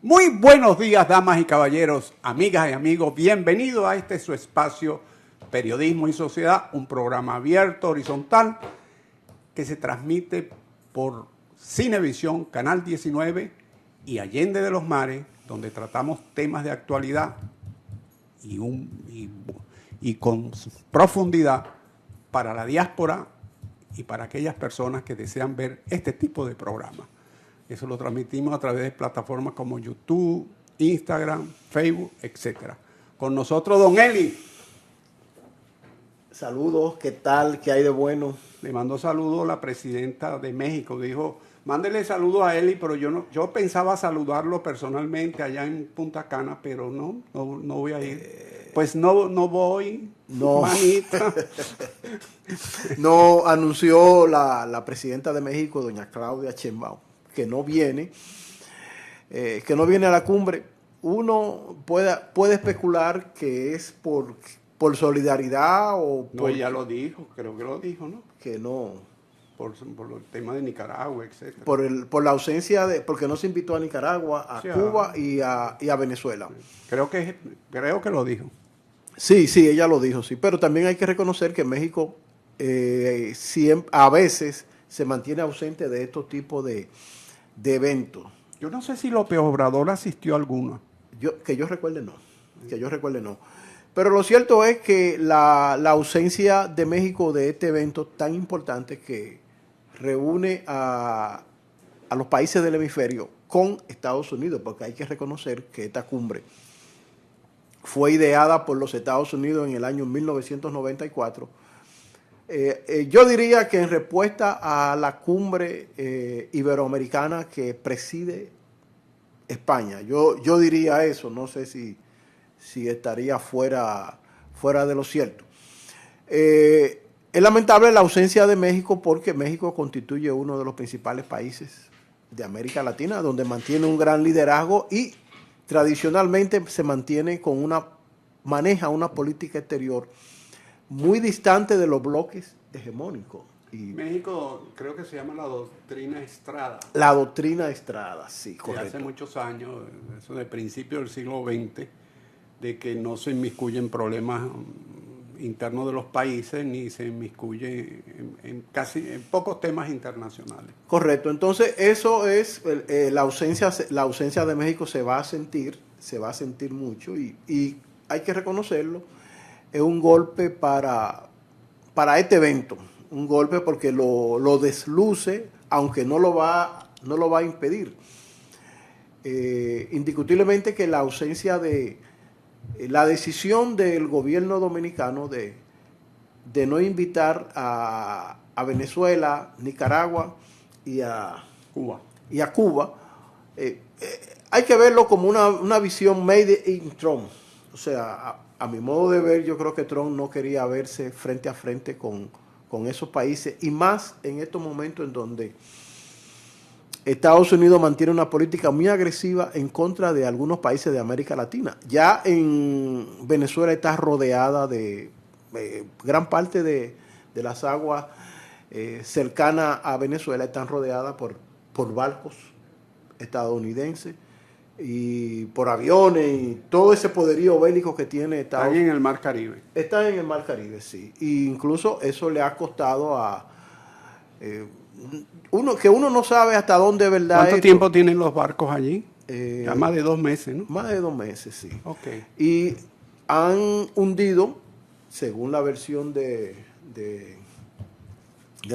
Muy buenos días, damas y caballeros, amigas y amigos. Bienvenidos a este su espacio Periodismo y Sociedad, un programa abierto, horizontal, que se transmite por Cinevisión, Canal 19 y Allende de los Mares, donde tratamos temas de actualidad y con profundidad para la diáspora y para aquellas personas que desean ver este tipo de programas. Eso lo transmitimos a través de plataformas como YouTube, Instagram, Facebook, etc. Con nosotros, don Eli. Saludos, ¿qué tal? ¿Qué hay de bueno? Le mando saludos a la presidenta de México. Dijo, mándele saludos a Eli, pero yo pensaba saludarlo personalmente allá en Punta Cana, pero no voy a ir. Pues no voy, No. manita. No anunció la presidenta de México, doña Claudia Sheinbaum, que no viene a la cumbre. Uno puede especular que es por solidaridad o No, ella lo dijo, creo que lo dijo, ¿no? que no. Por el tema de Nicaragua, etc. Por la ausencia porque no se invitó a Nicaragua, a Cuba y a Venezuela. Creo que lo dijo. Sí, ella lo dijo, sí. Pero también hay que reconocer que México a veces se mantiene ausente de estos tipos de eventos. Yo no sé si López Obrador asistió a alguno. Que yo recuerde no. Pero lo cierto es que la ausencia de México de este evento tan importante que reúne a los países del hemisferio con Estados Unidos, porque hay que reconocer que esta cumbre fue ideada por los Estados Unidos en el año 1994. Yo diría que en respuesta a la cumbre iberoamericana que preside España, yo diría eso, no sé si estaría fuera de lo cierto. Es lamentable la ausencia de México porque México constituye uno de los principales países de América Latina, donde mantiene un gran liderazgo y tradicionalmente se mantiene maneja una política exterior muy distante de los bloques hegemónicos. Y México creo que se llama la doctrina Estrada. La doctrina Estrada, sí, correcto. Hace muchos años, eso de principio del siglo XX, de que no se inmiscuyen problemas internos de los países ni se inmiscuye en pocos temas internacionales. Correcto, entonces eso es la ausencia de México se va a sentir mucho y hay que reconocerlo. Es un golpe para este evento, un golpe porque lo desluce, aunque no lo va a impedir. Indiscutiblemente que la decisión del gobierno dominicano de no invitar a Venezuela, Nicaragua y a Cuba, hay que verlo como una visión made in Trump. O sea, a mi modo de ver, yo creo que Trump no quería verse frente a frente con esos países, y más en estos momentos en donde Estados Unidos mantiene una política muy agresiva en contra de algunos países de América Latina. Ya en Venezuela está rodeada de gran parte de las aguas cercanas a Venezuela están rodeadas por barcos estadounidenses y por aviones y todo ese poderío bélico que tiene Estados Unidos. Está en el Mar Caribe. Está en el Mar Caribe, sí. E incluso eso le ha costado que uno no sabe hasta dónde es verdad. ¿Cuánto tiempo tienen los barcos allí? Ya más de 2 meses, ¿no? Más de 2 meses, sí. Okay. Y han hundido, según la versión del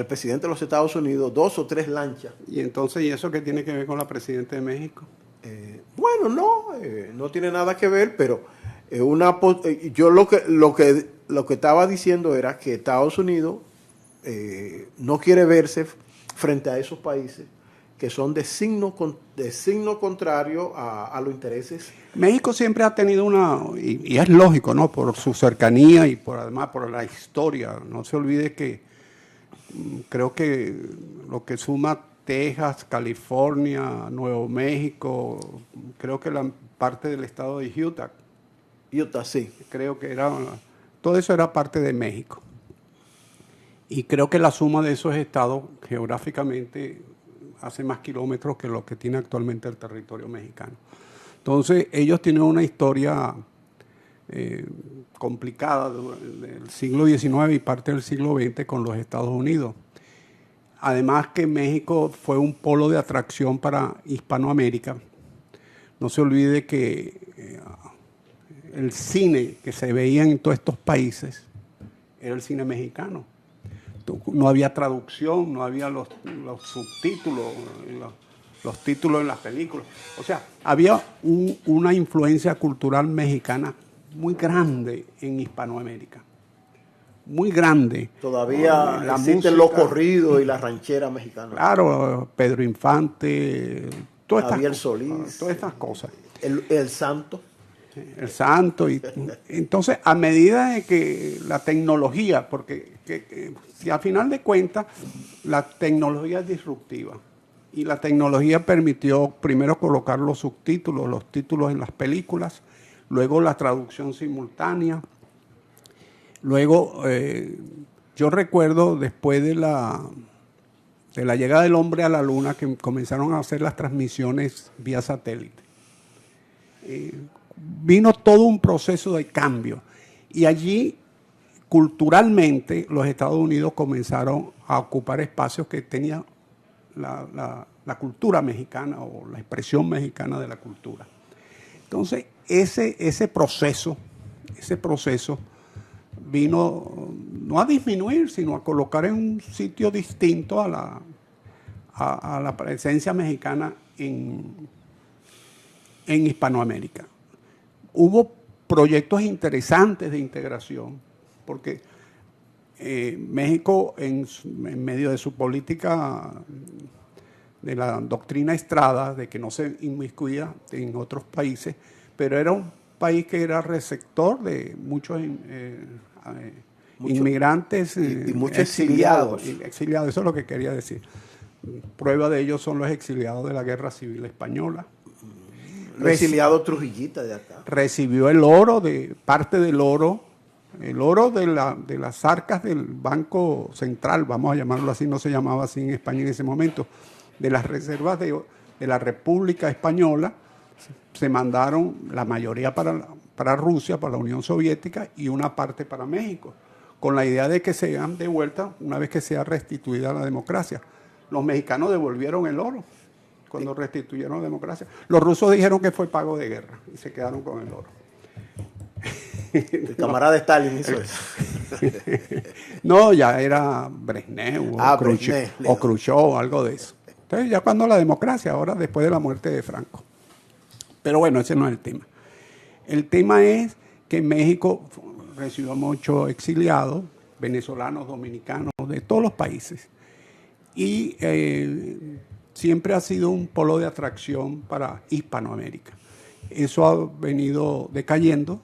presidente de los Estados Unidos, 2 o 3 lanchas. ¿Y entonces, y eso qué tiene que ver con la presidenta de México? Bueno, no tiene nada que ver, pero yo lo que estaba diciendo era que Estados Unidos no quiere verse frente a esos países que son de signo contrario a los intereses. México siempre ha tenido y es lógico, ¿no? Por su cercanía y además por la historia. No se olvide que creo que lo que suma Texas, California, Nuevo México, creo que la parte del estado de Utah. Utah, sí. Creo que todo eso era parte de México. Y creo que la suma de esos estados geográficamente hace más kilómetros que lo que tiene actualmente el territorio mexicano. Entonces, ellos tienen una historia complicada del siglo XIX y parte del siglo XX con los Estados Unidos. Además que México fue un polo de atracción para Hispanoamérica. No se olvide que el cine que se veía en todos estos países era el cine mexicano. No había traducción, no había los subtítulos, los títulos en las películas. O sea, había una influencia cultural mexicana muy grande en Hispanoamérica. Muy grande. Todavía existen los corridos y la ranchera mexicana. Claro, Pedro Infante, Javier Solís. Todas estas cosas. El Santo. El Santo. Entonces, a medida de que la tecnología, porque si a final de cuentas la tecnología es disruptiva y la tecnología permitió primero colocar los subtítulos, los títulos en las películas, luego la traducción simultánea, luego yo recuerdo después de la llegada del hombre a la luna que comenzaron a hacer las transmisiones vía satélite. Vino todo un proceso de cambio y allí culturalmente los Estados Unidos comenzaron a ocupar espacios que tenía la cultura mexicana o la expresión mexicana de la cultura. Entonces ese proceso vino no a disminuir, sino a colocar en un sitio distinto a la presencia mexicana en Hispanoamérica. Hubo proyectos interesantes de integración, porque México, en medio de su política de la doctrina Estrada, de que no se inmiscuía en otros países, pero era un país que era receptor de muchos inmigrantes y muchos exiliados. Exiliados, eso es lo que quería decir. Prueba de ello son los exiliados de la Guerra Civil Española. Exiliado trujillita de acá. Recibió el oro, parte del oro, el oro de las arcas del Banco Central, vamos a llamarlo así, no se llamaba así en España en ese momento, de las reservas de la República Española, se mandaron la mayoría para Rusia, para la Unión Soviética, y una parte para México, con la idea de que sean de vuelta una vez que sea restituida la democracia. Los mexicanos devolvieron el oro cuando restituyeron la democracia. Los rusos dijeron que fue pago de guerra y se quedaron con el oro. El camarada Stalin hizo eso. No, ya era Brezhnev o Khrushchev, algo de eso. Entonces ya cuando la democracia, ahora después de la muerte de Franco. Pero bueno, ese no es el tema. El tema es que México recibió muchos exiliados, venezolanos, dominicanos, de todos los países. Y siempre ha sido un polo de atracción para Hispanoamérica. Eso ha venido decayendo.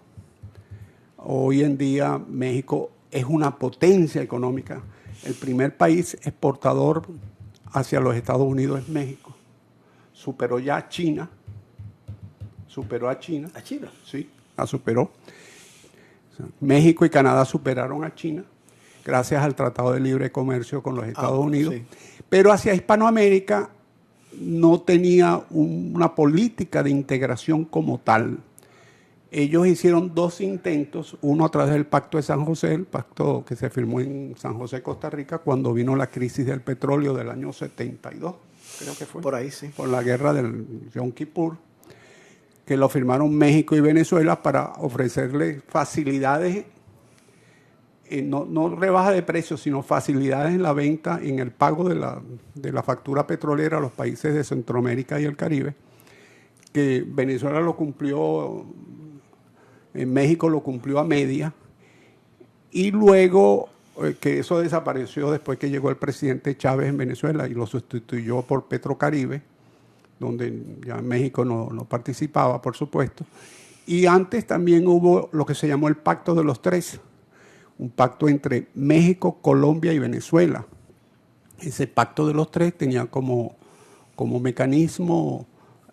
Hoy en día México es una potencia económica. El primer país exportador hacia los Estados Unidos es México. Superó ya a China. ¿A China? ¿A China? Sí, la superó. México y Canadá superaron a China gracias al Tratado de Libre Comercio con los Estados Unidos. Sí. Pero hacia Hispanoamérica no tenía una política de integración como tal. Ellos hicieron dos intentos, uno a través del Pacto de San José, el pacto que se firmó en San José, Costa Rica, cuando vino la crisis del petróleo del año 72, creo que fue. Por ahí, sí. Por la guerra del Yom Kippur, que lo firmaron México y Venezuela para ofrecerle facilidades, no rebaja de precios, sino facilidades en la venta, en el pago de la factura petrolera a los países de Centroamérica y el Caribe, que Venezuela lo cumplió, en México lo cumplió a media, y luego que eso desapareció después que llegó el presidente Chávez en Venezuela y lo sustituyó por Petrocaribe, donde ya México no participaba, por supuesto. Y antes también hubo lo que se llamó el Pacto de los Tres, un pacto entre México, Colombia y Venezuela. Ese Pacto de los Tres tenía como mecanismo,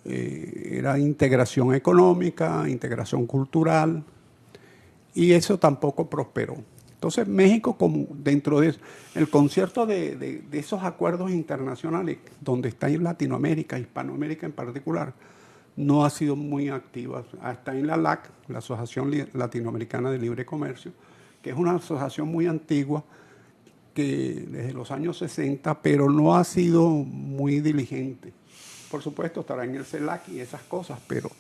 era integración económica, integración cultural, y eso tampoco prosperó. Entonces México, como dentro de el concierto de esos acuerdos internacionales, donde está en Latinoamérica, Hispanoamérica en particular, no ha sido muy activa. Está en la LAC, la Asociación Latinoamericana de Libre Comercio, que es una asociación muy antigua, que desde los años 60, pero no ha sido muy diligente. Por supuesto, estará en el CELAC y esas cosas, pero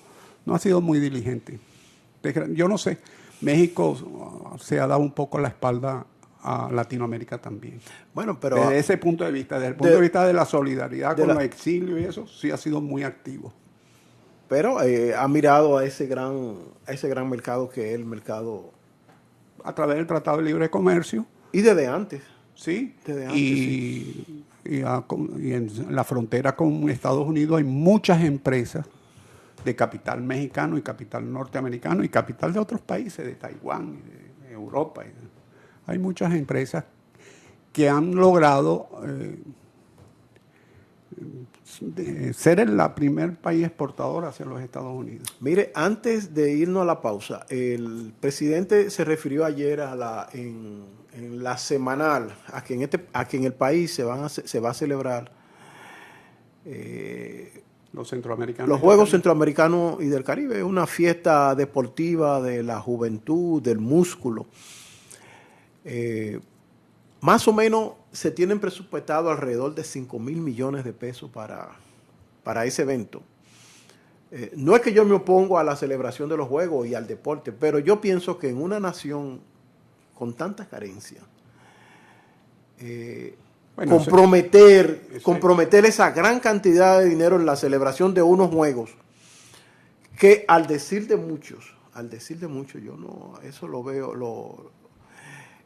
no ha sido muy diligente. Yo no sé, México se ha dado un poco la espalda a Latinoamérica también. Bueno, pero desde ese punto de vista, desde el punto de vista de la solidaridad con los exilios y eso, sí ha sido muy activo. Pero ha mirado a ese gran mercado que es el mercado... A través del Tratado de Libre Comercio. Y desde antes. Sí, desde antes, sí. Y en la frontera con Estados Unidos hay muchas empresas de capital mexicano y capital norteamericano y capital de otros países, de Taiwán, de Europa. Hay muchas empresas que han logrado ser el primer país exportador hacia los Estados Unidos. Mire, antes de irnos a la pausa, el presidente se refirió ayer en la semanal a que en el país se va a celebrar los centroamericanos. Los Juegos Centroamericanos y del Caribe. Es una fiesta deportiva de la juventud, del músculo. Más o menos se tienen presupuestado alrededor de 5 mil millones de pesos para ese evento. No es que yo me opongo a la celebración de los Juegos y al deporte, pero yo pienso que en una nación con tanta carencia, comprometer esa gran cantidad de dinero en la celebración de unos Juegos, que al decir de muchos, yo no, eso lo veo,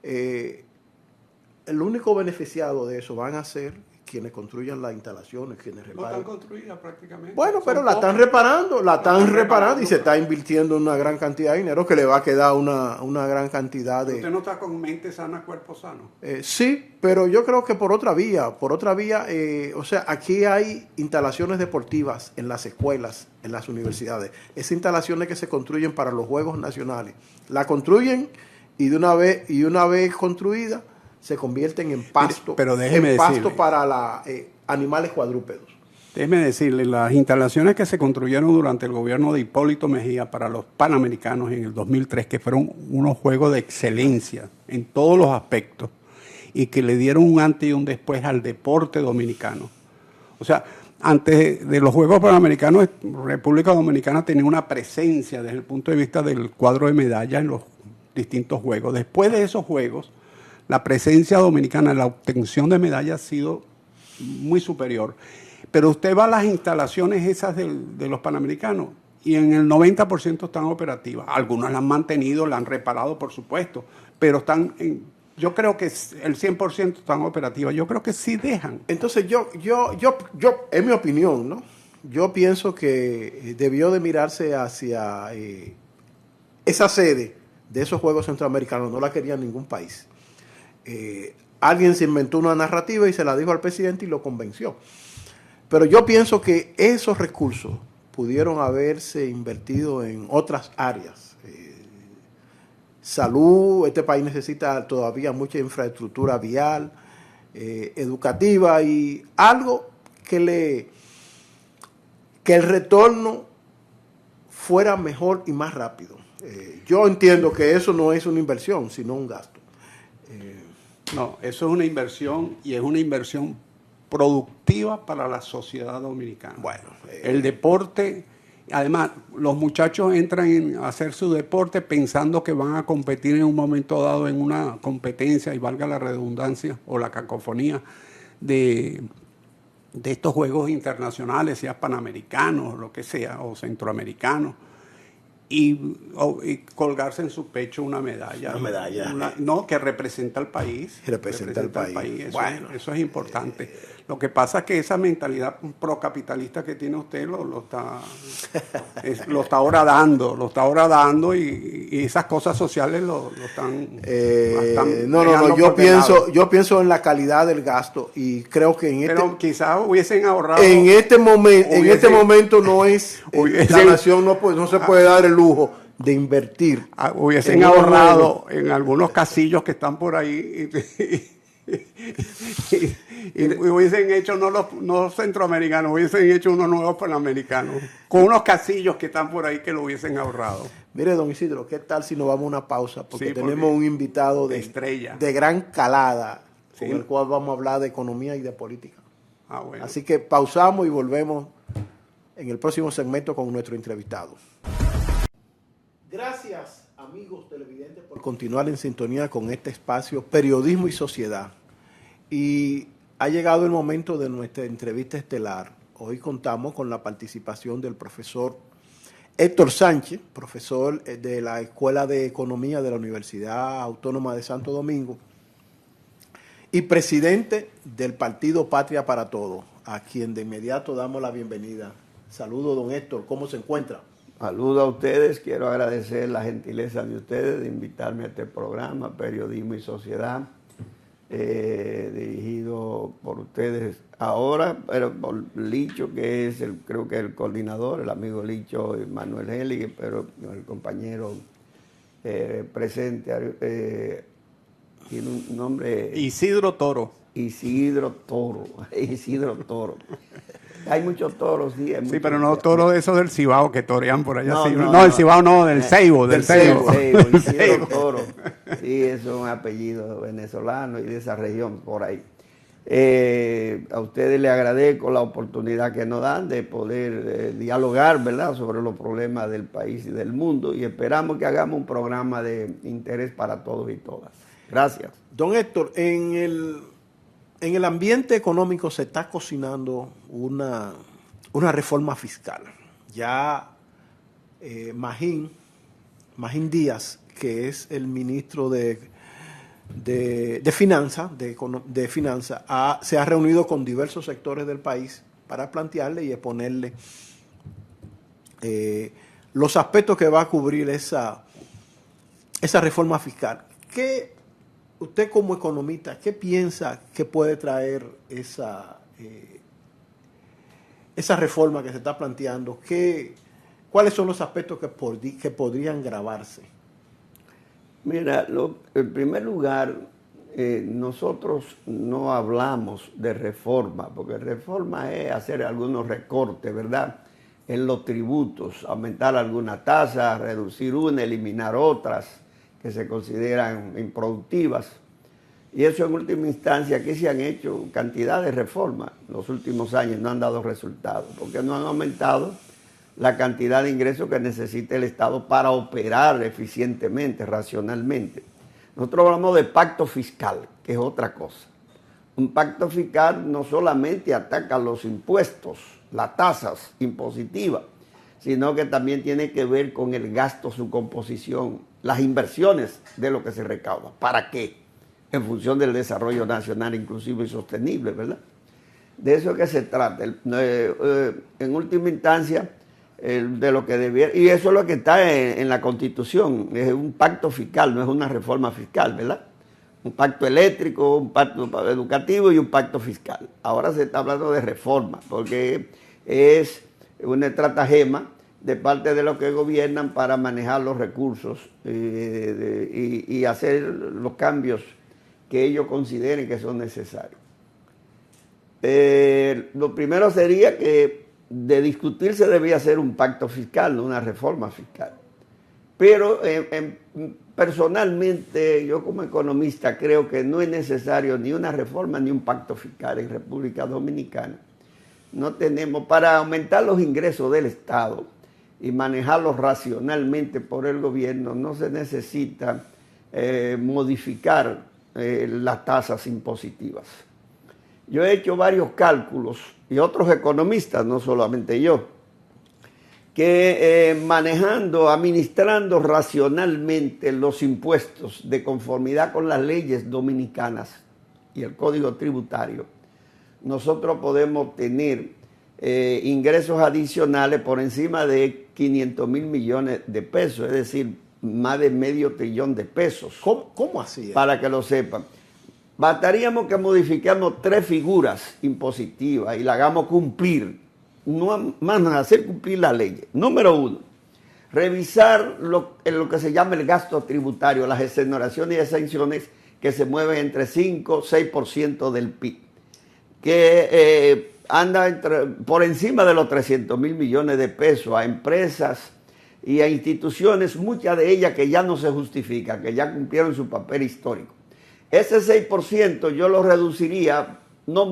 el único beneficiado de eso van a ser quienes construyan las instalaciones, quienes reparen. No están construidas prácticamente. Bueno, pero la están reparando y se está invirtiendo una gran cantidad de dinero que le va a quedar una gran cantidad de... ¿Usted no está con mente sana, cuerpo sano? Sí, pero yo creo que por otra vía, o sea, aquí hay instalaciones deportivas en las escuelas, en las universidades. Esas instalaciones que se construyen para los Juegos Nacionales, la construyen y una vez construida, se convierten en pasto, para animales cuadrúpedos. Déjeme decirle, las instalaciones que se construyeron durante el gobierno de Hipólito Mejía para los Panamericanos en el 2003, que fueron unos juegos de excelencia en todos los aspectos y que le dieron un antes y un después al deporte dominicano. O sea, antes de los Juegos Panamericanos, República Dominicana tenía una presencia desde el punto de vista del cuadro de medallas en los distintos juegos. Después de esos juegos, la presencia dominicana en la obtención de medallas ha sido muy superior. Pero usted va a las instalaciones esas de los Panamericanos y en el 90% están operativas. Algunas las han mantenido, las han reparado, por supuesto, pero yo creo que el 100% están operativas. Yo creo que sí dejan. Entonces yo en mi opinión, ¿no? Yo pienso que debió de mirarse hacia esa sede de esos Juegos Centroamericanos. No la quería ningún país. Alguien se inventó una narrativa y se la dijo al presidente y lo convenció. Pero yo pienso que esos recursos pudieron haberse invertido en otras áreas. Salud, este país necesita todavía mucha infraestructura vial, educativa y algo que el retorno fuera mejor y más rápido. Yo entiendo que eso no es una inversión, sino un gasto. No, eso es una inversión y es una inversión productiva para la sociedad dominicana. Bueno, el deporte, además, los muchachos entran a hacer su deporte pensando que van a competir en un momento dado en una competencia, y valga la redundancia o la cacofonía, de estos juegos internacionales, sea panamericanos, lo que sea, o centroamericanos. Y colgarse en su pecho una medalla. Una medalla. Que representa al país. Representa al país. Eso es importante. Lo que pasa es que esa mentalidad procapitalista que tiene usted lo está horadando y esas cosas sociales lo están... yo pienso en la calidad del gasto y creo que pero quizás hubiesen ahorrado... En este momento no es... la nación no se puede dar el lujo de invertir. Hubiesen ahorrado en algunos casillos que están por ahí y hubiesen hecho, no los centroamericanos, hubiesen hecho unos nuevos panamericanos, con unos casillos que están por ahí que lo hubiesen ahorrado. Mire, don Isidro, ¿qué tal si nos vamos a una pausa? Porque Sí, tenemos un invitado de estrella, de gran calada, sí, con el cual vamos a hablar de economía y de política. Bueno. Así que pausamos y volvemos en el próximo segmento con nuestro entrevistado. Gracias, amigos televidentes, por continuar en sintonía con este espacio Periodismo y Sociedad. Y ha llegado el momento de nuestra entrevista estelar. Hoy contamos con la participación del profesor Héctor Sánchez, profesor de la Escuela de Economía de la Universidad Autónoma de Santo Domingo y presidente del partido Patria para Todos, a quien de inmediato damos la bienvenida. Saludos, don Héctor, ¿cómo se encuentra? Saludos a ustedes, quiero agradecer la gentileza de ustedes de invitarme a este programa, Periodismo y Sociedad, dirigido por ustedes ahora, pero por Licho, que es creo que el coordinador, el amigo Licho Manuel Helig, pero el compañero presente tiene un nombre... Isidro Toro. Isidro Toro. Hay muchos toros, sí. Sí, pero no toros de esos del Cibao que torean por allá. No, sí. no, No, el Cibao no, del Ceibo. Del Ceibo, Isidro Toro. Sí, es un apellido venezolano y de esa región por ahí. A ustedes les agradezco la oportunidad que nos dan de poder dialogar, ¿verdad?, sobre los problemas del país y del mundo, y esperamos que hagamos un programa de interés para todos y todas. Gracias. Don Héctor, en el ambiente económico se está cocinando una reforma fiscal. Ya Magín Díaz, que es el ministro de Finanzas, se ha reunido con diversos sectores del país para plantearle y exponerle los aspectos que va a cubrir esa reforma fiscal. ¿Qué usted como economista, qué piensa que puede traer esa reforma que se está planteando? ¿Cuáles son los aspectos que podrían gravarse? Mira, en primer lugar, nosotros no hablamos de reforma, porque reforma es hacer algunos recortes, ¿verdad?, en los tributos, aumentar alguna tasa, reducir una, eliminar otras que se consideran improductivas. Y eso en última instancia, aquí se han hecho cantidad de reformas en los últimos años, no han dado resultados, porque no han aumentado la cantidad de ingresos que necesita el Estado para operar eficientemente, racionalmente. Nosotros hablamos de pacto fiscal, que es otra cosa. Un pacto fiscal no solamente ataca los impuestos, las tasas impositivas, sino que también tiene que ver con el gasto, su composición, las inversiones de lo que se recauda. ¿Para qué? En función del desarrollo nacional inclusivo y sostenible, ¿verdad? De eso es que se trata. En última instancia, de lo que debiera, y eso es lo que está en la Constitución, es un pacto fiscal, no es una reforma fiscal, ¿verdad? Un pacto eléctrico, un pacto educativo y un pacto fiscal. Ahora se está hablando de reforma, porque es una estratagema de parte de los que gobiernan para manejar los recursos y hacer los cambios que ellos consideren que son necesarios. Lo primero sería que de discutirse debía ser un pacto fiscal, no una reforma fiscal. Pero personalmente, yo como economista creo que no es necesario ni una reforma ni un pacto fiscal en República Dominicana. No tenemos, para aumentar los ingresos del Estado y manejarlos racionalmente por el gobierno, no se necesita modificar las tasas impositivas. Yo he hecho varios cálculos, y otros economistas, no solamente yo, que administrando racionalmente los impuestos de conformidad con las leyes dominicanas y el Código Tributario, nosotros podemos tener ingresos adicionales por encima de 500 mil millones de pesos, es decir, más de $500 billion de pesos. ¿Cómo así? Para que lo sepan. Bastaríamos que modificamos 3 figuras impositivas y la hagamos cumplir, no más hacer cumplir la ley. Número 1, revisar lo que se llama el gasto tributario, las exoneraciones y exenciones que se mueven entre 5 y 6% del PIB, que anda por encima de los 300 mil millones de pesos a empresas y a instituciones, muchas de ellas que ya no se justifican, que ya cumplieron su papel histórico. Ese 6% yo lo reduciría a no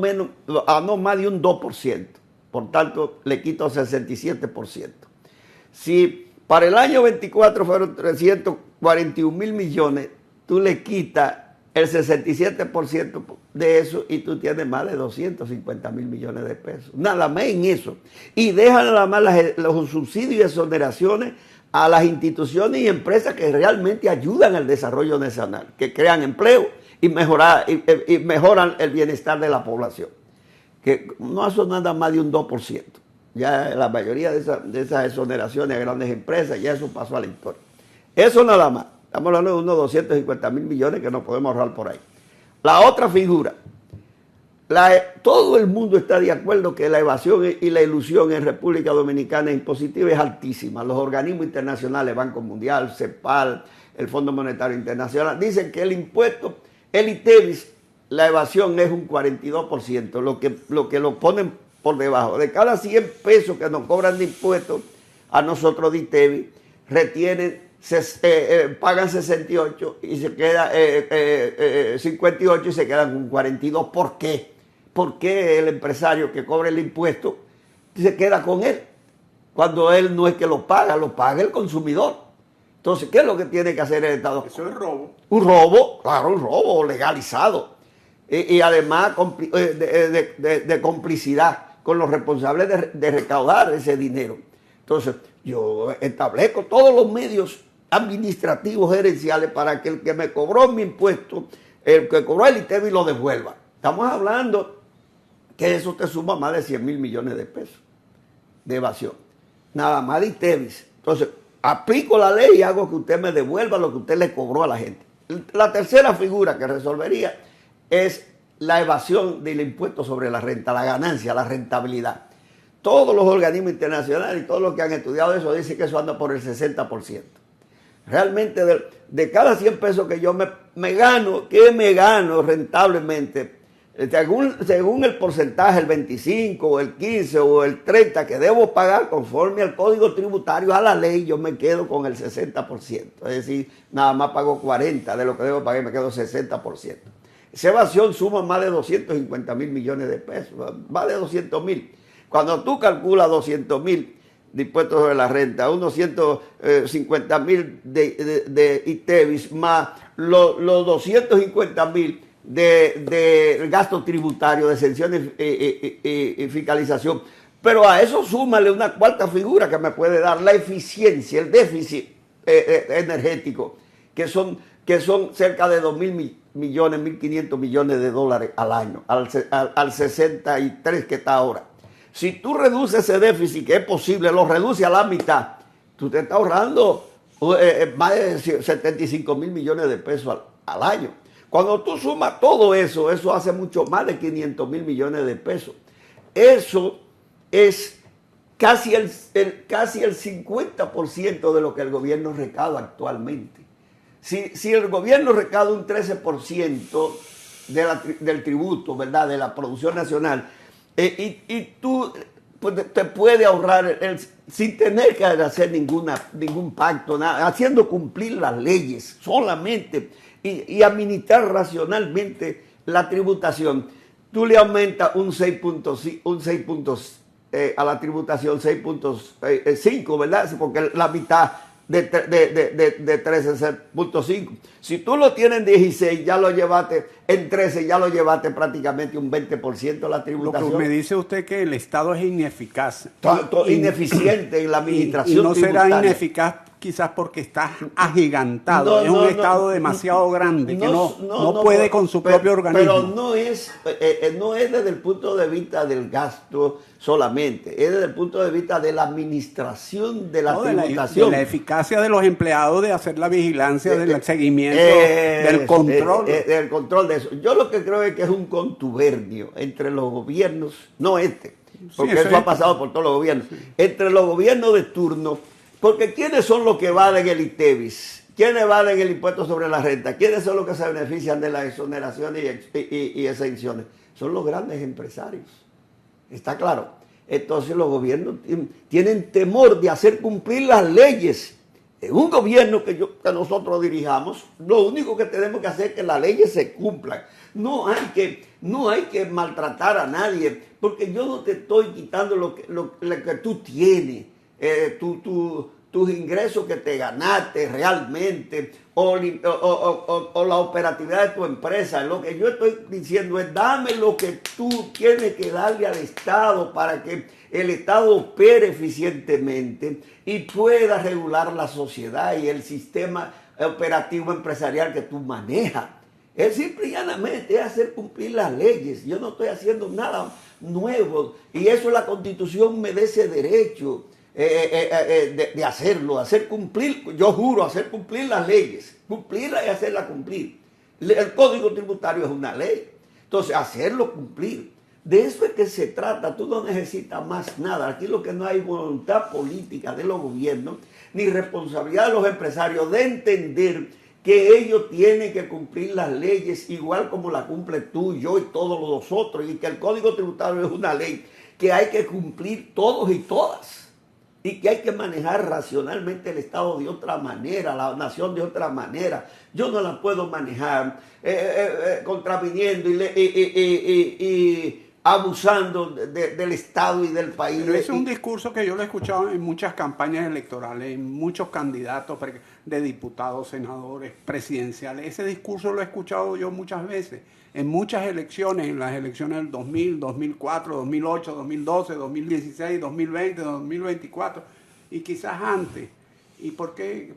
más de un 2%, por tanto le quito 67%. Si para el año 24 fueron 341 mil millones, tú le quitas el 67% de eso y tú tienes más de 250 mil millones de pesos. Nada más en eso. Y deja nada más los subsidios y exoneraciones a las instituciones y empresas que realmente ayudan al desarrollo nacional, que crean empleo y mejoran el bienestar de la población. Que no son nada más de un 2%. Ya la mayoría de esas exoneraciones a grandes empresas, ya eso pasó a la historia. Eso nada más. Estamos hablando de unos 250 mil millones que nos podemos ahorrar por ahí. La otra figura. Todo el mundo está de acuerdo que la evasión y la ilusión en República Dominicana impositiva es altísima. Los organismos internacionales, Banco Mundial, CEPAL, el Fondo Monetario Internacional, dicen que el impuesto, el ITEVIS, la evasión es un 42%, lo que lo ponen por debajo. De cada 100 pesos que nos cobran de impuestos, a nosotros de ITEVIS, retienen, pagan 68 y se queda 58 y se quedan con 42. ¿Por qué? ¿Por qué el empresario que cobra el impuesto se queda con él? Cuando él no es que lo paga el consumidor. Entonces, ¿qué es lo que tiene que hacer el Estado? Eso es robo. Un robo, claro, un robo legalizado. Y además de complicidad con los responsables de recaudar ese dinero. Entonces, yo establezco todos los medios administrativos gerenciales para que el que me cobró mi impuesto, el que cobró el ITEVIS lo devuelva. Estamos hablando que eso te suma más de 100 mil millones de pesos de evasión. Nada más de ITEVIS. Entonces, aplico la ley y hago que usted me devuelva lo que usted le cobró a la gente. La tercera figura que resolvería es la evasión del impuesto sobre la renta, la ganancia, la rentabilidad. Todos los organismos internacionales y todos los que han estudiado eso dicen que eso anda por el 60%. Realmente de cada 100 pesos que yo me gano, ¿qué me gano rentablemente? Según el porcentaje, el 25 o el 15 o el 30 que debo pagar conforme al código tributario, a la ley, yo me quedo con el 60%. Es decir, nada más pago 40 de lo que debo pagar y me quedo 60%. Esa evasión suma más de 250 mil millones de pesos, más de 200 mil. Cuando tú calculas 200 mil de impuestos sobre la renta, unos 150 mil de ITEVIS, más los 250 mil de gasto tributario, de exenciones y fiscalización. Pero a eso súmale una cuarta figura que me puede dar la eficiencia, el déficit energético, que son cerca de 2.000 millones, 1.500 millones de dólares al año, al 63 que está ahora. Si tú reduces ese déficit, que es posible, lo reduces a la mitad, tú te estás ahorrando más de 75 mil millones de pesos al año. Cuando tú sumas todo eso, eso hace mucho más de 500 mil millones de pesos. Eso es casi el 50% de lo que el gobierno recauda actualmente. Si el gobierno recauda un 13% del tributo, ¿verdad?, de la producción nacional, y tú pues, te puedes ahorrar sin tener que hacer ningún pacto, nada, haciendo cumplir las leyes solamente y administrar racionalmente la tributación. Tú le aumentas un 6 a la tributación 6.5, ¿verdad? Porque la mitad de 13.5. Si tú lo tienes en 16, ya lo llevaste, en 13 ya lo llevaste prácticamente un 20% de la tributación. Lo que me dice usted que el Estado es ineficaz. Ineficiente en la administración y no tributaria. será ineficaz quizás porque está agigantado. Es un Estado demasiado grande que no puede con su propio organismo. Pero no es desde el punto de vista del gasto solamente, es desde el punto de vista de la administración de la tributación. De la eficacia de los empleados de hacer la vigilancia, del seguimiento, del control. Del control de eso. Yo lo que creo es que es un contubernio entre los gobiernos, porque eso ha pasado por todos los gobiernos, entre los gobiernos de turno. Porque ¿quiénes son los que evaden el ITEVIS? ¿Quiénes evaden el impuesto sobre la renta? ¿Quiénes son los que se benefician de las exoneraciones y exenciones? Son los grandes empresarios. ¿Está claro? Entonces los gobiernos tienen temor de hacer cumplir las leyes. En un gobierno que nosotros dirijamos, lo único que tenemos que hacer es que las leyes se cumplan. No hay que maltratar a nadie, porque yo no te estoy quitando lo que tú tienes, tus ingresos que te ganaste realmente, o la operatividad de tu empresa. Lo que yo estoy diciendo es, dame lo que tú tienes que darle al Estado para que el Estado opere eficientemente y pueda regular la sociedad y el sistema operativo empresarial que tú manejas. Es simple y llanamente hacer cumplir las leyes. Yo no estoy haciendo nada nuevo y eso la Constitución me da ese derecho de hacerlo, hacer cumplir, yo juro, hacer cumplir las leyes, cumplirlas y hacerlas cumplir. El Código Tributario es una ley, entonces hacerlo cumplir. De eso es que se trata, tú no necesitas más nada. Aquí lo que no hay voluntad política de los gobiernos, ni responsabilidad de los empresarios de entender que ellos tienen que cumplir las leyes igual como la cumple tú, yo y todos los otros, y que el Código Tributario es una ley que hay que cumplir todos y todas, y que hay que manejar racionalmente el Estado de otra manera, la nación de otra manera. Yo no la puedo manejar contraviniendo y abusando del Estado y del país. Pero ese es un discurso que yo lo he escuchado en muchas campañas electorales, en muchos candidatos de diputados, senadores, presidenciales. Ese discurso lo he escuchado yo muchas veces, en muchas elecciones, en las elecciones del 2000, 2004, 2008, 2012, 2016, 2020, 2024 y quizás antes. ¿Y por qué?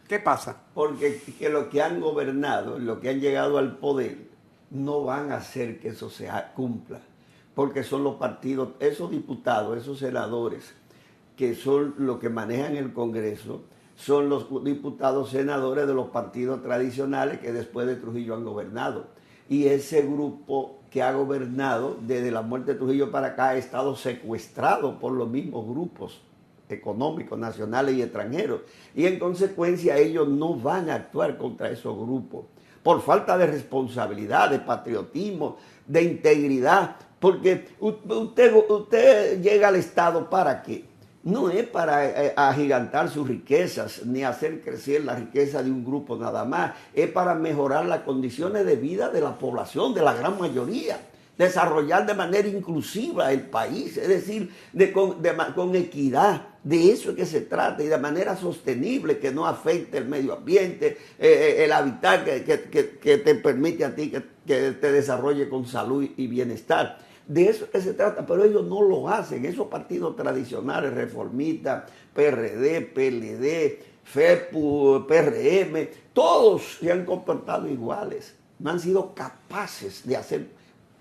¿Qué pasa? Porque que los que han gobernado, los que han llegado al poder, no van a hacer que eso se cumpla, porque son los partidos, esos diputados, esos senadores, que son los que manejan el Congreso, son los diputados senadores de los partidos tradicionales que después de Trujillo han gobernado. Y ese grupo que ha gobernado desde la muerte de Trujillo para acá ha estado secuestrado por los mismos grupos económicos, nacionales y extranjeros. Y en consecuencia ellos no van a actuar contra esos grupos, por falta de responsabilidad, de patriotismo, de integridad, porque usted llega al Estado ¿para qué? No es para agigantar sus riquezas, ni hacer crecer la riqueza de un grupo nada más, es para mejorar las condiciones de vida de la población, de la gran mayoría, desarrollar de manera inclusiva el país, es decir, con equidad. De eso es que se trata y de manera sostenible, que no afecte el medio ambiente, el hábitat que te permite a ti que te desarrolle con salud y bienestar. De eso es que se trata, pero ellos no lo hacen. Esos partidos tradicionales, reformistas, PRD, PLD, FEPU, PRM, todos se han comportado iguales. No han sido capaces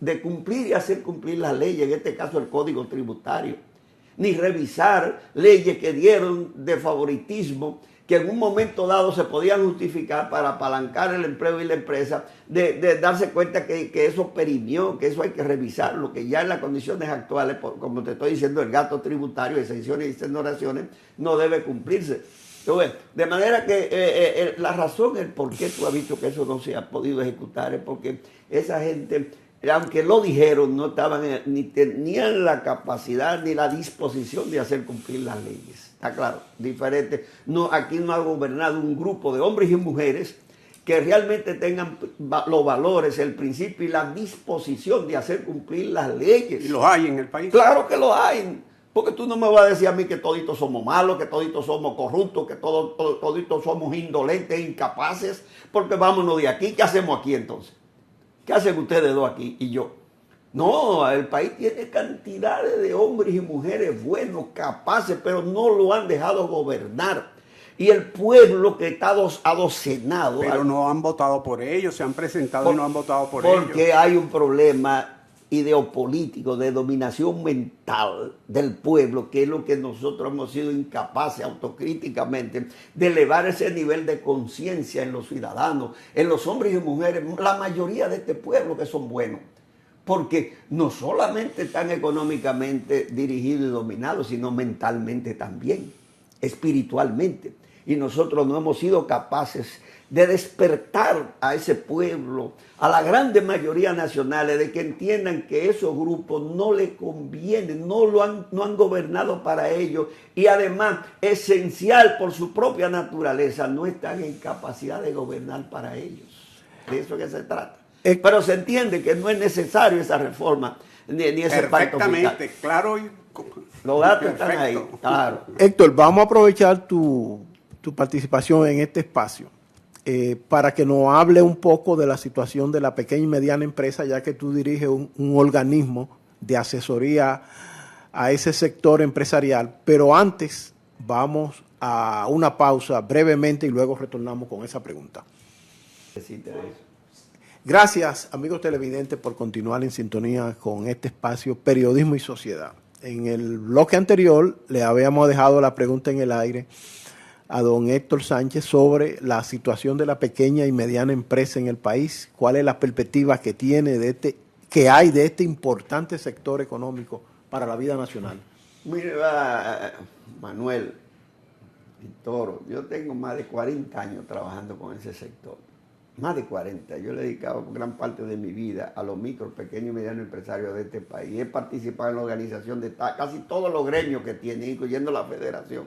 de cumplir y hacer cumplir las leyes, en este caso el Código Tributario, ni revisar leyes que dieron de favoritismo, que en un momento dado se podían justificar para apalancar el empleo y la empresa, de darse cuenta que eso perimió, que eso hay que revisarlo, que ya en las condiciones actuales, como te estoy diciendo, el gasto tributario, exenciones y exoneraciones, no debe cumplirse. Entonces, de manera que la razón, el por qué tú has visto que eso no se ha podido ejecutar, es porque esa gente, aunque lo dijeron, no estaban ni tenían la capacidad ni la disposición de hacer cumplir las leyes. Está claro, diferente. No, aquí no ha gobernado un grupo de hombres y mujeres que realmente tengan los valores, el principio y la disposición de hacer cumplir las leyes. ¿Y los hay en el país? Claro que los hay. Porque tú no me vas a decir a mí que toditos somos malos, que toditos somos corruptos, que toditos somos indolentes, incapaces, porque vámonos de aquí. ¿Qué hacemos aquí entonces? ¿Qué hacen ustedes dos aquí y yo? No, el país tiene cantidades de hombres y mujeres buenos, capaces, pero no lo han dejado gobernar. Y el pueblo que está adocenado. Pero no han votado por ellos, se han presentado y no han votado por ellos. Porque hay un problema ideopolítico de dominación mental del pueblo, que es lo que nosotros hemos sido incapaces autocríticamente de elevar ese nivel de conciencia en los ciudadanos, en los hombres y mujeres, la mayoría de este pueblo que son buenos, porque no solamente están económicamente dirigidos y dominados, sino mentalmente también, espiritualmente. y nosotros no hemos sido capaces de despertar a ese pueblo, a la grande mayoría nacional, de que entiendan que esos grupos no les convienen, no han gobernado para ellos, y además, esencial por su propia naturaleza, no están en capacidad de gobernar para ellos. De eso que se trata. Pero se entiende que no es necesario esa reforma, ni ese pacto fiscal. Perfectamente, claro. Los datos están ahí, claro. Héctor, vamos a aprovechar tu participación en este espacio para que nos hable un poco de la situación de la pequeña y mediana empresa, ya que tú diriges un organismo de asesoría a ese sector empresarial. Pero antes vamos a una pausa brevemente y luego retornamos con esa pregunta. Gracias, amigos televidentes, por continuar en sintonía con este espacio Periodismo y Sociedad. En el bloque anterior le habíamos dejado la pregunta en el aire a don Héctor Sánchez sobre la situación de la pequeña y mediana empresa en el país, cuál es la perspectiva que tiene que hay de este importante sector económico para la vida nacional. Mire, Manuel y Toro, yo tengo más de 40 años trabajando con ese sector. Más de 40. Yo le he dedicado gran parte de mi vida a los micro, pequeños y medianos empresarios de este país. He participado en la organización de casi todos los gremios que tiene, incluyendo la federación,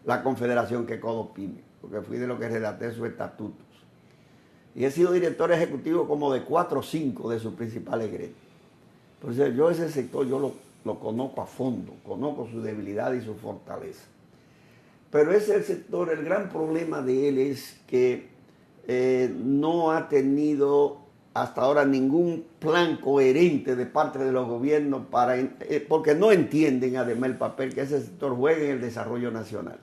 la confederación que Codopime, porque fui de los que redacté sus estatutos. Y he sido director ejecutivo como de 4 o 5 de sus principales gremios. Entonces yo ese sector yo lo conozco a fondo, conozco su debilidad y su fortaleza. Pero ese sector, el gran problema de él es que no ha tenido hasta ahora ningún plan coherente de parte de los gobiernos porque no entienden además el papel que ese sector juega en el desarrollo nacional.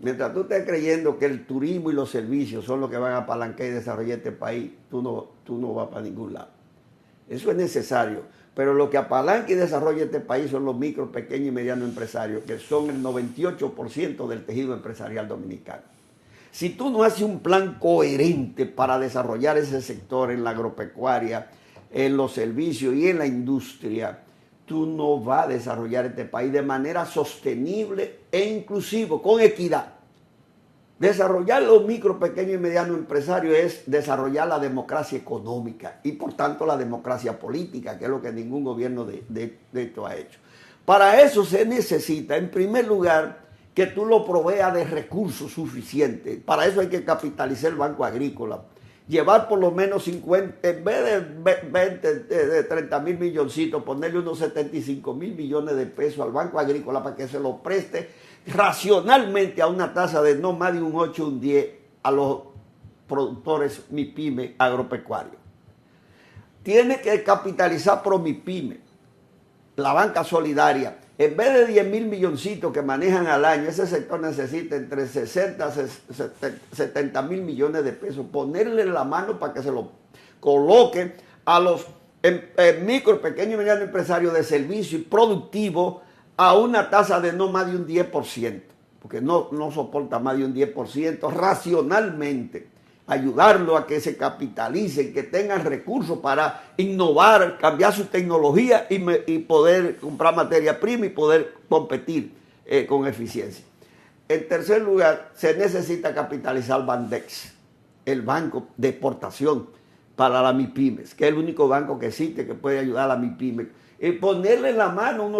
Mientras tú estés creyendo que el turismo y los servicios son los que van a apalancar y desarrollar este país, tú no vas para ningún lado. Eso es necesario, pero lo que apalanca y desarrolla este país son los micro, pequeños y medianos empresarios, que son el 98% del tejido empresarial dominicano. Si tú no haces un plan coherente para desarrollar ese sector en la agropecuaria, en los servicios y en la industria, tú no vas a desarrollar este país de manera sostenible e inclusivo, con equidad. Desarrollar los micro, pequeños y medianos empresarios es desarrollar la democracia económica y por tanto la democracia política, que es lo que ningún gobierno de esto ha hecho. Para eso se necesita, en primer lugar, que tú lo proveas de recursos suficientes. Para eso hay que capitalizar el Banco Agrícola. Llevar por lo menos 50, en vez de 20, de 30 mil milloncitos, ponerle unos 75 mil millones de pesos al Banco Agrícola para que se lo preste racionalmente a una tasa de no más de un 8 o un 10 a los productores MIPYME agropecuarios. Tiene que capitalizar ProMIPYME, la banca solidaria. En vez de 10 mil milloncitos que manejan al año, ese sector necesita entre 60 y 70 mil millones de pesos. Ponerle la mano para que se lo coloquen a los micro, pequeños y medianos empresarios de servicio y productivos a una tasa de no más de un 10%, porque no soporta más de un 10%, racionalmente. Ayudarlo a que se capitalicen, que tengan recursos para innovar, cambiar su tecnología y poder comprar materia prima y poder competir con eficiencia. En tercer lugar, se necesita capitalizar Bandex, el banco de exportación para las MIPYMES, que es el único banco que existe que puede ayudar a las MIPYMES. Y ponerle en la mano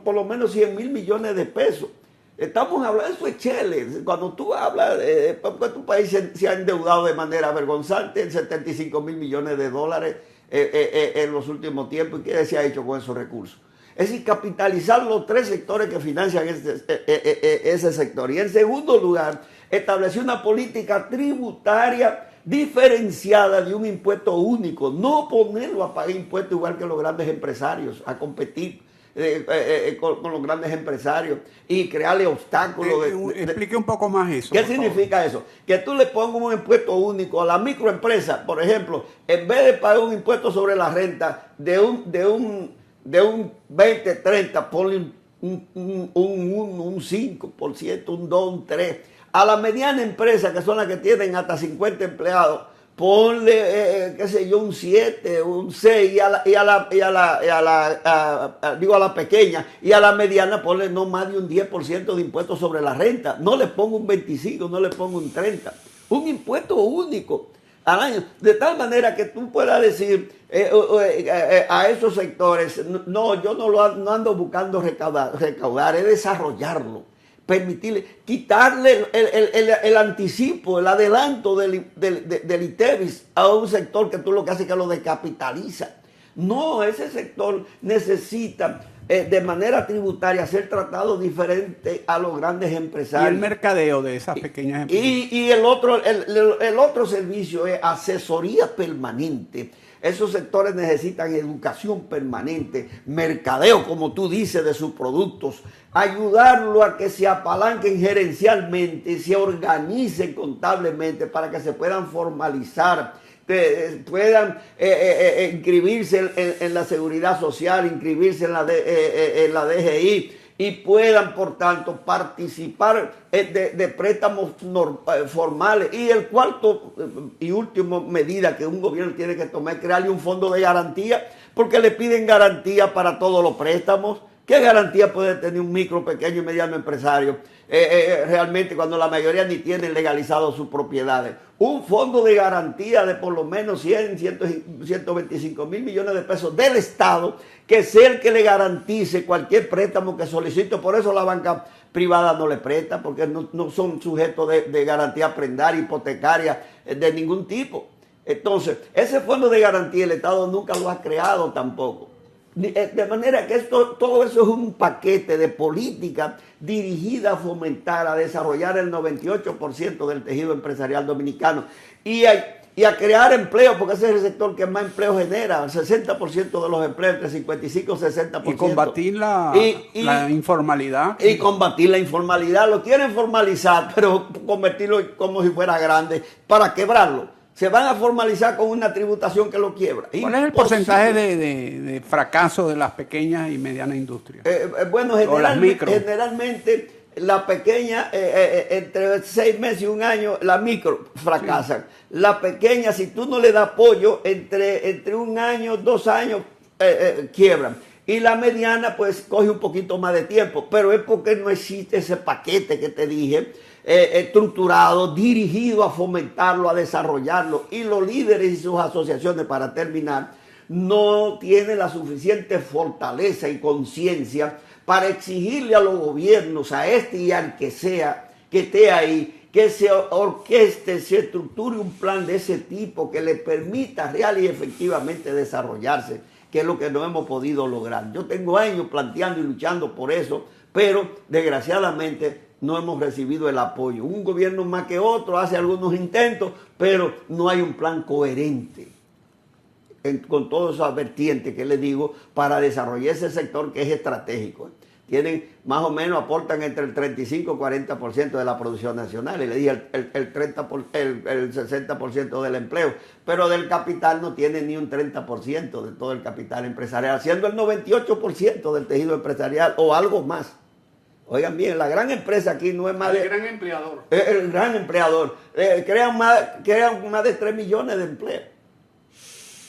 por lo menos 100 mil millones de pesos. Estamos hablando de eso, es chele. Cuando tú hablas de porque tu país se ha endeudado de manera vergonzante en 75 mil millones de dólares en los últimos tiempos, ¿y qué se ha hecho con esos recursos? Es decir, capitalizar los 3 sectores que financian ese sector. Y en segundo lugar, establecer una política tributaria diferenciada de un impuesto único, no ponerlo a pagar impuestos igual que los grandes empresarios, a competir con los grandes empresarios y crearle obstáculos. Explique un poco más eso. ¿Qué significa eso? Que tú le pongas un impuesto único a la microempresa, por ejemplo, en vez de pagar un impuesto sobre la renta de un 20, 30, ponle un 5%, un 2, un 3%. A la mediana empresa, que son las que tienen hasta 50 empleados, ponle, qué sé yo, un 7, un 6, digo a la pequeña, y a la mediana ponle no más de un 10% de impuesto sobre la renta. No le pongo un 25, no le pongo un 30. Un impuesto único al año, de tal manera que tú puedas decir a esos sectores, no, yo no ando buscando recaudar, es desarrollarlo, permitirle, quitarle el anticipo, el adelanto del ITEVIS a un sector que tú lo que haces es que lo descapitaliza. No, ese sector necesita de manera tributaria ser tratado diferente a los grandes empresarios. Y el mercadeo de esas pequeñas empresas. Y el otro servicio es asesoría permanente. Esos sectores necesitan educación permanente, mercadeo, como tú dices, de sus productos, ayudarlo a que se apalanquen gerencialmente, se organicen contablemente para que se puedan formalizar, que puedan inscribirse en la seguridad social, inscribirse en la DGI y puedan, por tanto, participar de préstamos formales. Y el cuarto y último medida que un gobierno tiene que tomar es crearle un fondo de garantía, porque le piden garantía para todos los préstamos. ¿Qué garantía puede tener un micro, pequeño y mediano empresario realmente cuando la mayoría ni tienen legalizado sus propiedades? Un fondo de garantía de por lo menos 125 mil millones de pesos del Estado, que sea el que le garantice cualquier préstamo que solicite. Por eso la banca privada no le presta, porque no son sujetos de garantía prendaria, hipotecaria, de ningún tipo. Entonces, ese fondo de garantía el Estado nunca lo ha creado tampoco. De manera que todo eso es un paquete de política dirigida a fomentar, a desarrollar el 98% del tejido empresarial dominicano y a crear empleo, porque ese es el sector que más empleo genera, el 60% de los empleos, entre 55 y 60%. Y combatir la informalidad. Y combatir la informalidad. Lo quieren formalizar, pero convertirlo como si fuera grande para quebrarlo. Se van a formalizar con una tributación que lo quiebra. ¿Cuál es el porcentaje de fracaso de las pequeñas y medianas industrias? Bueno, generalmente la pequeña, entre 6 meses y un año, la micro fracasan. Sí. La pequeña, si tú no le das apoyo, entre 1 año, 2 años, quiebran. Y la mediana, pues, coge un poquito más de tiempo. Pero es porque no existe ese paquete que te dije, estructurado, dirigido a fomentarlo, a desarrollarlo, y los líderes y sus asociaciones, para terminar, no tienen la suficiente fortaleza y conciencia para exigirle a los gobiernos, a este y al que sea, que esté ahí, que se orqueste, se estructure un plan de ese tipo que le permita real y efectivamente desarrollarse, que es lo que no hemos podido lograr. Yo tengo años planteando y luchando por eso, pero desgraciadamente no hemos recibido el apoyo. Un gobierno más que otro hace algunos intentos, pero no hay un plan coherente con todas esas vertientes que les digo para desarrollar ese sector que es estratégico. Tienen, más o menos, aportan entre el 35 y 40% de la producción nacional. Y le dije el 60% del empleo. Pero del capital no tiene ni un 30% de todo el capital empresarial, siendo el 98% del tejido empresarial o algo más. Oigan bien, la gran empresa aquí no es más el gran empleador. El gran empleador. Crean más de 3 millones de empleos.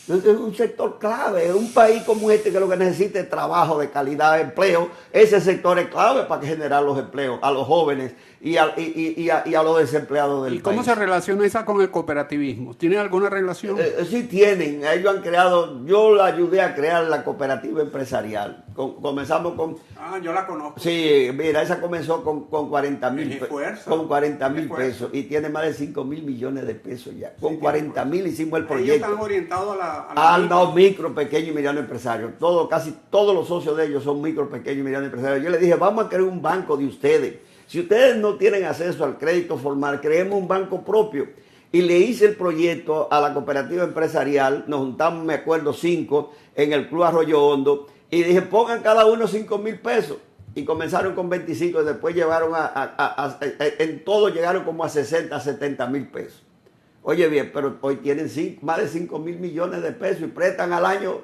Es un sector clave. Un país como este que lo que necesita es trabajo de calidad, de empleo. Ese sector es clave para generar los empleos a los jóvenes y a los desempleados del país. ¿Y cómo se relaciona esa con el cooperativismo? ¿Tiene alguna relación? Sí tienen. Ellos han creado, yo la ayudé a crear la cooperativa empresarial. Comenzamos con... yo la conozco. Sí, mira, esa comenzó con 40,000 pesos y tiene más de 5,000 millones de pesos ya. Con 40,000 hicimos el proyecto. Ellos están orientados a micro, pequeño y mediano empresario. Casi todos los socios de ellos son micro, pequeño y mediano empresarios. Yo les dije, vamos a crear un banco de ustedes. Si ustedes no tienen acceso al crédito formal, creemos un banco propio. Y le hice el proyecto a la cooperativa empresarial. Nos juntamos, me acuerdo, 5 en el Club Arroyo Hondo. Y dije, pongan cada uno 5,000 pesos. Y comenzaron con 25 y después llevaron en todo llegaron como a 60, 70 mil pesos. Oye bien, pero hoy tienen más de 5,000 millones de pesos y prestan al año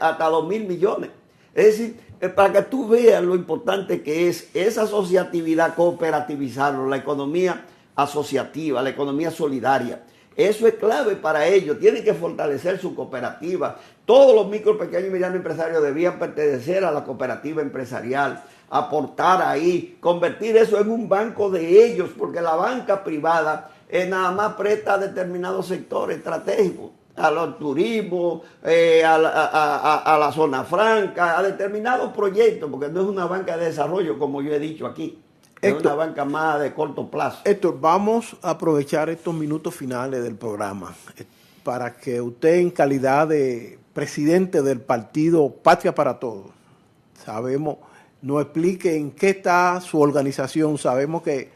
hasta 2,000 millones. Es decir, para que tú veas lo importante que es esa asociatividad, cooperativizarlo, la economía asociativa, la economía solidaria. Eso es clave para ellos. Tienen que fortalecer su cooperativa. Todos los micro, pequeños y medianos empresarios debían pertenecer a la cooperativa empresarial, aportar ahí, convertir eso en un banco de ellos, porque la banca privada nada más presta a determinados sectores estratégicos, al turismo, a la zona franca, a determinados proyectos, porque no es una banca de desarrollo, como yo he dicho aquí. Es una banca más de corto plazo. Héctor, vamos a aprovechar estos minutos finales del programa para que usted, en calidad de presidente del partido Patria para Todos, nos explique en qué está su organización. Sabemos que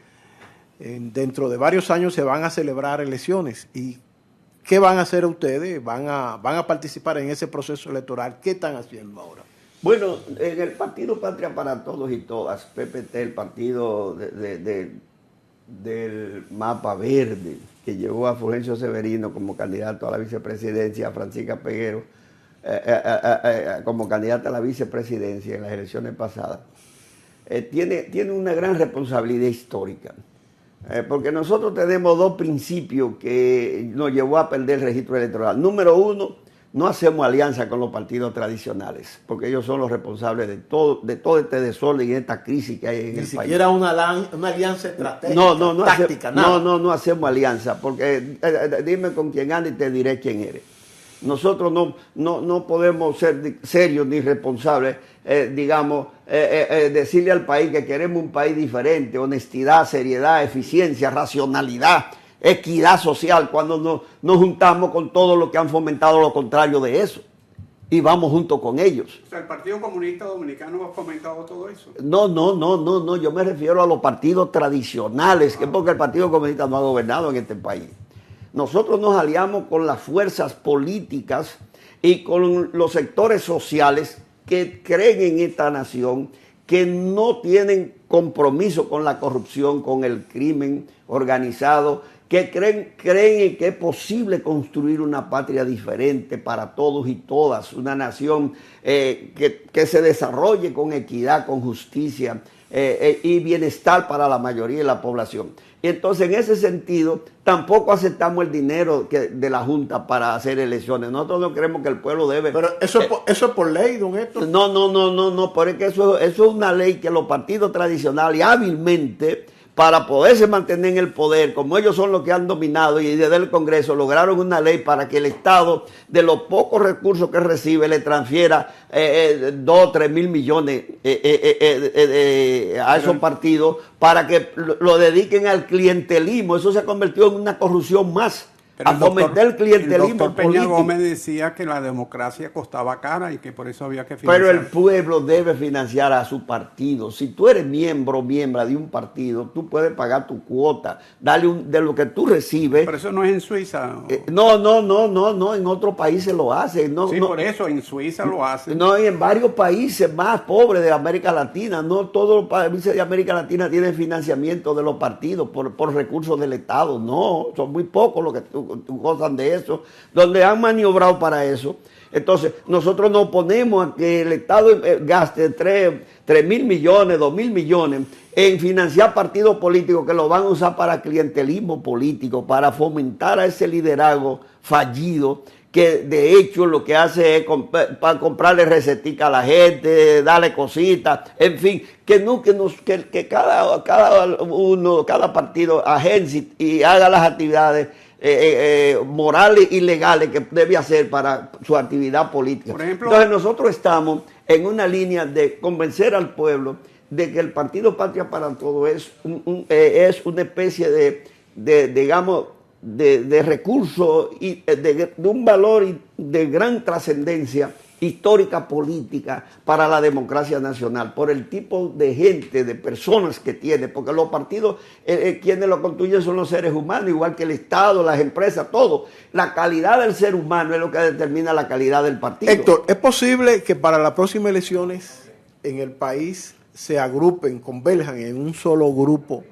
dentro de varios años se van a celebrar elecciones. ¿Y qué van a hacer ustedes? ¿Van a participar en ese proceso electoral? ¿Qué están haciendo ahora? Bueno, en el partido Patria para Todos y Todas, PPT, el partido del mapa verde, que llevó a Fulgencio Severino como candidato a la vicepresidencia, a Francisca Peguero como candidata a la vicepresidencia en las elecciones pasadas, tiene una gran responsabilidad histórica. Porque nosotros tenemos dos principios que nos llevó a perder el registro electoral. Número uno, no hacemos alianza con los partidos tradicionales, porque ellos son los responsables de todo este desorden y esta crisis que hay en el país. Ni siquiera una alianza estratégica, táctica, nada. No hacemos alianza, porque dime con quién anda y te diré quién eres. Nosotros no podemos ser serios ni responsables, decirle al país que queremos un país diferente, honestidad, seriedad, eficiencia, racionalidad, equidad social, cuando nos juntamos con todos los que han fomentado lo contrario de eso y vamos junto con ellos. O sea, ¿el Partido Comunista Dominicano ha fomentado todo eso? No, yo me refiero a los partidos tradicionales, que es porque el Partido Comunista no ha gobernado en este país. Nosotros nos aliamos con las fuerzas políticas y con los sectores sociales que creen en esta nación, que no tienen compromiso con la corrupción, con el crimen organizado, que creen en que es posible construir una patria diferente para todos y todas, una nación que se desarrolle con equidad, con justicia y bienestar para la mayoría de la población. Y entonces, en ese sentido, tampoco aceptamos el dinero de la Junta para hacer elecciones. Nosotros no creemos que el pueblo debe... Pero eso es por ley, don Héctor. No, porque eso es una ley que los partidos tradicionales hábilmente, para poderse mantener en el poder, como ellos son los que han dominado y desde el Congreso lograron una ley para que el Estado, de los pocos recursos que recibe, le transfiera 2 o 3 mil millones a esos partidos para que lo dediquen al clientelismo. Eso se ha convertido en una corrupción más. Pero a fomentar el clientelismo el doctor Peña político. Gómez decía que la democracia costaba cara y que por eso había que financiar. Pero el pueblo debe financiar a su partido. Si tú eres miembro de un partido, tú puedes pagar tu cuota, darle de lo que tú recibes. Pero eso no es en Suiza. No, en otros países lo hacen. Por eso en Suiza lo hacen. No, y en varios países más pobres de América Latina. No todos los países de América Latina tienen financiamiento de los partidos por recursos del Estado. No, son muy pocos los que gozan de eso, donde han maniobrado para eso. Entonces, nosotros nos oponemos a que el Estado gaste 3 mil millones, 2 mil millones en financiar partidos políticos que lo van a usar para clientelismo político, para fomentar a ese liderazgo fallido, que de hecho lo que hace es para comprarle recetica a la gente, darle cositas, en fin, que cada partido agencie y haga las actividades morales y legales que debe hacer para su actividad política. Por ejemplo, entonces nosotros estamos en una línea de convencer al pueblo de que el Partido Patria para Todo es una especie de recurso y de un valor de gran trascendencia histórica política para la democracia nacional, por el tipo de gente, de personas que tiene, porque los partidos, quienes lo construyen son los seres humanos, igual que el Estado, las empresas, todo. La calidad del ser humano es lo que determina la calidad del partido. Héctor, ¿es posible que para las próximas elecciones en el país se agrupen, converjan en un solo grupo,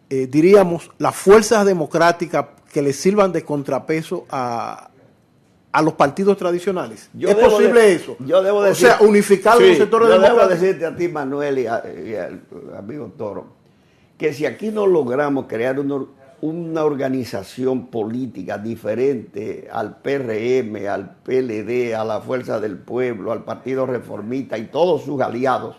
diríamos, las fuerzas democráticas que les sirvan de contrapeso a los partidos tradicionales? ¿Es posible eso? Yo debo decir, o sea, unificar los sectores democráticos. Yo debo decirte a ti, Manuel, y al amigo Toro, que si aquí no logramos crear una organización política diferente al PRM, al PLD, a la Fuerza del Pueblo, al Partido Reformista y todos sus aliados,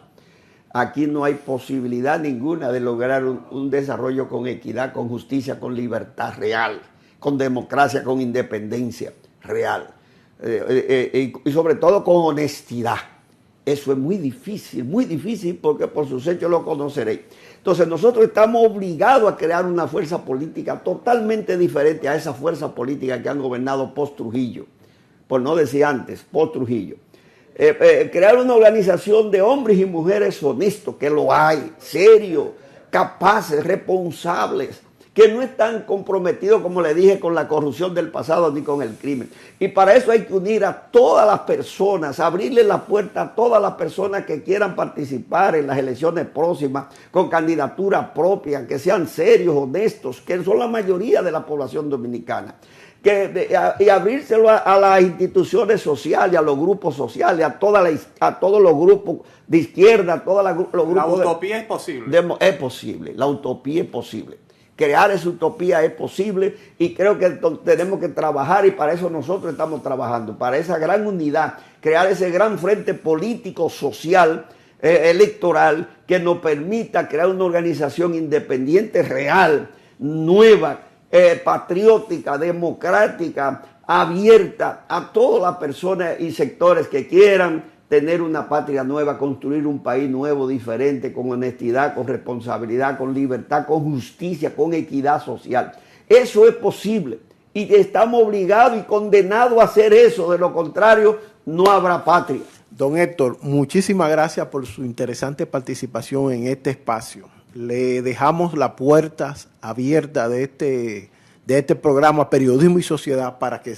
aquí no hay posibilidad ninguna de lograr un desarrollo con equidad, con justicia, con libertad real, con democracia, con independencia real y sobre todo con honestidad. Eso es muy difícil porque por sus hechos lo conoceréis. Entonces nosotros estamos obligados a crear una fuerza política totalmente diferente a esa fuerza política que han gobernado post-Trujillo, por no decir antes, post-Trujillo. Crear una organización de hombres y mujeres honestos, que lo hay, serios, capaces, responsables, que no están comprometidos, como le dije, con la corrupción del pasado ni con el crimen. Y para eso hay que unir a todas las personas, abrirle la puerta a todas las personas que quieran participar en las elecciones próximas con candidatura propia, que sean serios, honestos, que son la mayoría de la población dominicana. Y abrírselo a las instituciones sociales, a los grupos sociales, a todos los grupos de izquierda, a todos los grupos. La utopía es posible. Es posible, la utopía es posible. Crear esa utopía es posible y creo que tenemos que trabajar y para eso nosotros estamos trabajando, para esa gran unidad, crear ese gran frente político, social, electoral, que nos permita crear una organización independiente real, nueva, patriótica, democrática, abierta a todas las personas y sectores que quieran tener una patria nueva, construir un país nuevo, diferente, con honestidad, con responsabilidad, con libertad, con justicia, con equidad social. Eso es posible y estamos obligados y condenados a hacer eso, de lo contrario no habrá patria. Don Héctor, muchísimas gracias por su interesante participación en este espacio. Le dejamos las puertas abiertas de este programa Periodismo y Sociedad para que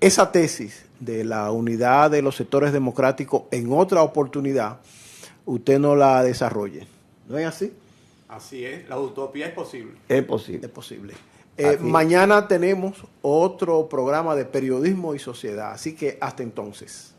esa tesis de la unidad de los sectores democráticos en otra oportunidad usted no la desarrolle. ¿No es así? Así es, la utopía es posible. Es posible. Es posible. Mañana tenemos otro programa de Periodismo y Sociedad, así que hasta entonces.